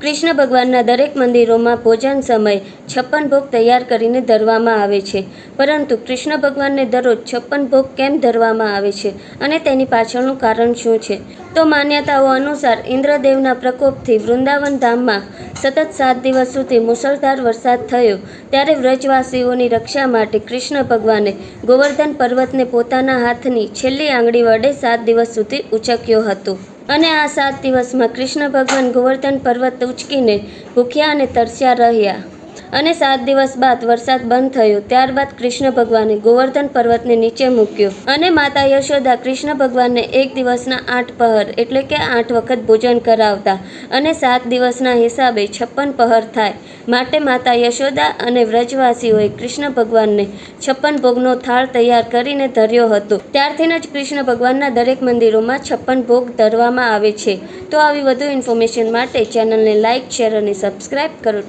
કૃષ્ણ ભગવાનના દરેક મંદિરોમાં ભોજન સમયે 56 ભોગ તૈયાર કરીને ધરવામાં આવે છે, પરંતુ કૃષ્ણ ભગવાનને દરરોજ 56 ભોગ કેમ ધરવામાં આવે છે અને તેની પાછળનું કારણ શું છે? તો માન્યતાઓ અનુસાર ઇન્દ્રદેવના પ્રકોપથી વૃંદાવન ધામમાં સતત 7 દિવસ સુધી મુશળધાર વરસાદ થયો, ત્યારે વ્રજવાસીઓની રક્ષા માટે કૃષ્ણ ભગવાને ગોવર્ધન પર્વતને પોતાના હાથની છેલ્લી આંગળી વડે 7 દિવસ સુધી ઉંચક્યો હતો. અને આ 7 દિવસમાં કૃષ્ણ ભગવાન ગોવર્ધન પર્વત ઉંચકીને ભૂખ્યા અને તરસ્યા રહ્યા. અને 7 દિવસ બાદ વરસાદ બંધ થયો. ત્યારબાદ કૃષ્ણ ભગવાને ગોવર્ધન પર્વતને નીચે મૂક્યો અને માતા યશોદા કૃષ્ણ ભગવાનને એક દિવસના 8 પહર એટલે કે 8 વખત ભોજન કરાવતા અને 7 દિવસના હિસાબે 56 પહર થાય. માટે માતા યશોદા અને વ્રજવાસીઓએ કૃષ્ણ ભગવાનને 56 ભોગનો થાળ તૈયાર કરીને ધર્યો હતો. ત્યારથી જ કૃષ્ણ ભગવાનના દરેક મંદિરોમાં 56 ભોગ ધરવામાં આવે છે. તો આવી વધુ ઇન્ફોર્મેશન માટે ચેનલને લાઇક, શેર અને સબસ્ક્રાઇબ કરો.